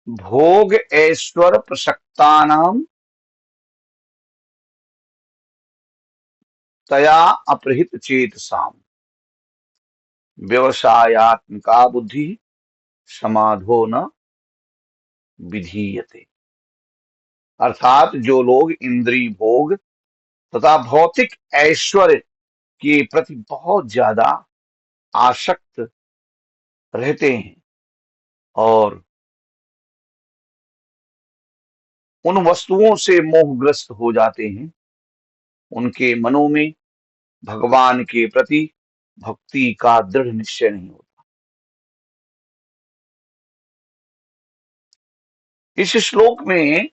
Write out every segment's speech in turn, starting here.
भोग ऐश्वर प्रसक्तानां तया अपहृत चेतसाम व्यवसायात्मिका बुद्धि समाधो न विधीयते। अर्थात जो लोग इंद्रिय भोग तथा भौतिक ऐश्वर्य के प्रति बहुत ज्यादा आसक्त रहते हैं और उन वस्तुओं से मोहग्रस्त हो जाते हैं, उनके मनों में भगवान के प्रति भक्ति का दृढ़ निश्चय नहीं होता। इस श्लोक में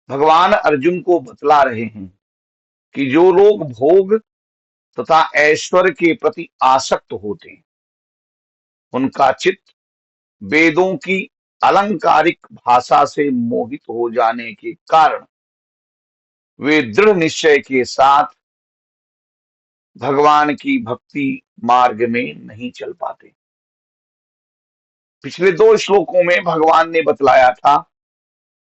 भगवान अर्जुन को बतला रहे हैं कि जो लोग भोग तथा ऐश्वर्य के प्रति आसक्त होते हैं, उनका चित्त वेदों की अलंकारिक भाषा से मोहित हो जाने के कारण वे दृढ़ निश्चय के साथ भगवान की भक्ति मार्ग में नहीं चल पाते। पिछले दो श्लोकों में भगवान ने बतलाया था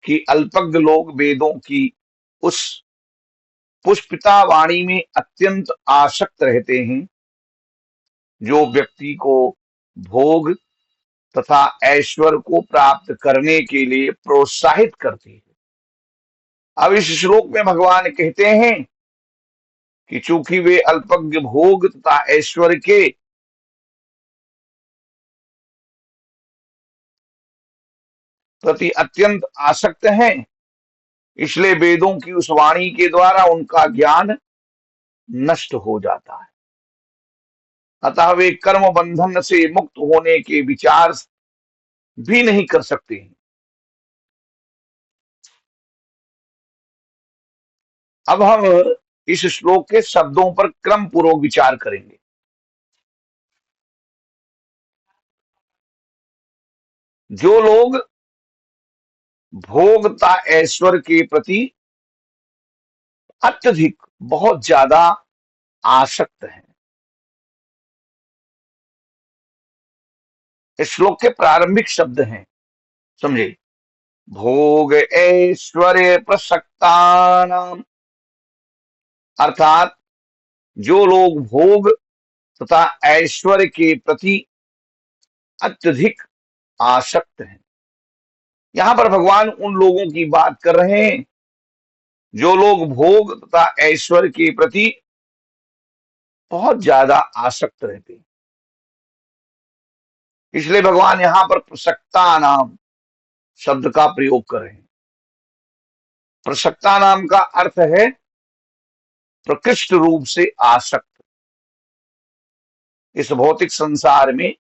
कि अल्पज्ञ लोग वेदों की उस पुष्पिता वाणी में अत्यंत आसक्त रहते हैं जो व्यक्ति को भोग तथा ऐश्वर्य को प्राप्त करने के लिए प्रोत्साहित करती है। अब इस श्लोक में भगवान कहते हैं कि चूंकि वे अल्पज्ञ भोग तथा ऐश्वर्य के प्रति अत्यंत आसक्त हैं, इसलिए वेदों की उस वाणी के द्वारा उनका ज्ञान नष्ट हो जाता है। अतः वे कर्म बंधन से मुक्त होने के विचार भी नहीं कर सकते हैं। अब हम इस श्लोक के शब्दों पर क्रम पूर्वक विचार करेंगे। जो लोग भोग तथा ऐश्वर्य के प्रति अत्यधिक बहुत ज्यादा आसक्त हैं, इस श्लोक के प्रारंभिक शब्द हैं, समझे, भोग ऐश्वर्य प्रसक्तानाम, अर्थात जो लोग भोग तथा ऐश्वर्य के प्रति अत्यधिक आसक्त हैं। यहां पर भगवान उन लोगों की बात कर रहे हैं जो लोग भोग तथा ऐश्वर्य के प्रति बहुत ज्यादा आसक्त रहते हैं। इसलिए भगवान यहां पर प्रसक्ता नाम शब्द का प्रयोग कर रहे हैं। प्रसक्ता नाम का अर्थ है प्रकृष्ट रूप से आसक्त। इस भौतिक संसार में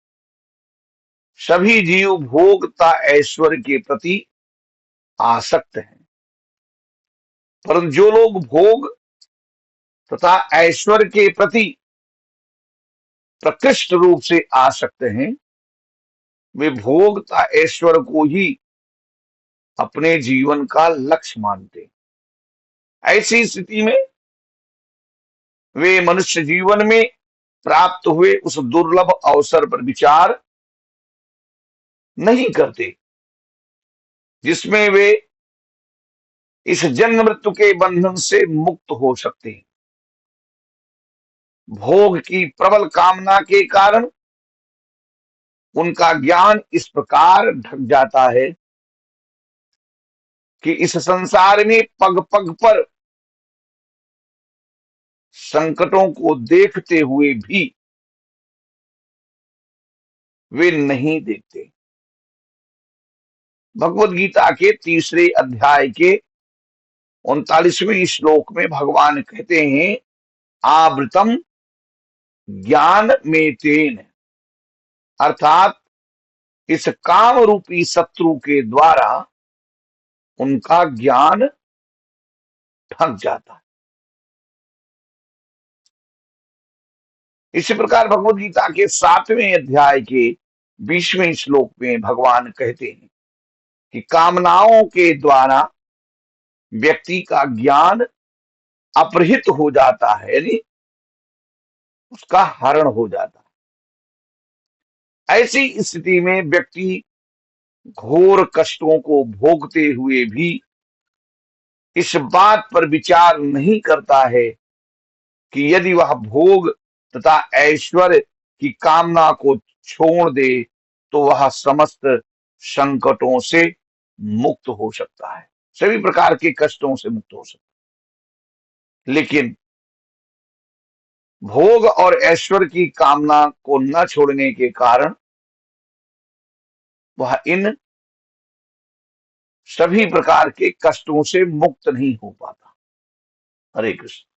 सभी जीव भोग तथा ऐश्वर्य के प्रति आसक्त हैं, परंतु जो लोग भोग तथा ऐश्वर्य के प्रति प्रकृष्ट रूप से आसक्त हैं, वे भोग तथा ऐश्वर्य को ही अपने जीवन का लक्ष्य मानते हैं। ऐसी स्थिति में वे मनुष्य जीवन में प्राप्त हुए उस दुर्लभ अवसर पर विचार नहीं करते जिसमें वे इस जन्म मृत्यु के बंधन से मुक्त हो सकते हैं। भोग की प्रबल कामना के कारण उनका ज्ञान इस प्रकार ढक जाता है कि इस संसार में पग पग पर संकटों को देखते हुए भी वे नहीं देखते। भगवत गीता के तीसरे अध्याय के 39वें श्लोक में भगवान कहते हैं, आवृतम ज्ञान में तेन, अर्थात इस काम रूपी शत्रु के द्वारा उनका ज्ञान ढक जाता है। इसी प्रकार भगवत गीता के 7वें अध्याय के 20वें श्लोक में भगवान कहते हैं कि कामनाओं के द्वारा व्यक्ति का ज्ञान अपहृत हो जाता है, यानी उसका हरण हो जाता है। ऐसी स्थिति में व्यक्ति घोर कष्टों को भोगते हुए भी इस बात पर विचार नहीं करता है कि यदि वह भोग तथा ऐश्वर्य की कामना को छोड़ दे तो वह समस्त संकटों से मुक्त हो सकता है, सभी प्रकार के कष्टों से मुक्त हो सकता है। लेकिन भोग और ऐश्वर्य की कामना को न छोड़ने के कारण वह इन सभी प्रकार के कष्टों से मुक्त नहीं हो पाता। हरे कृष्ण।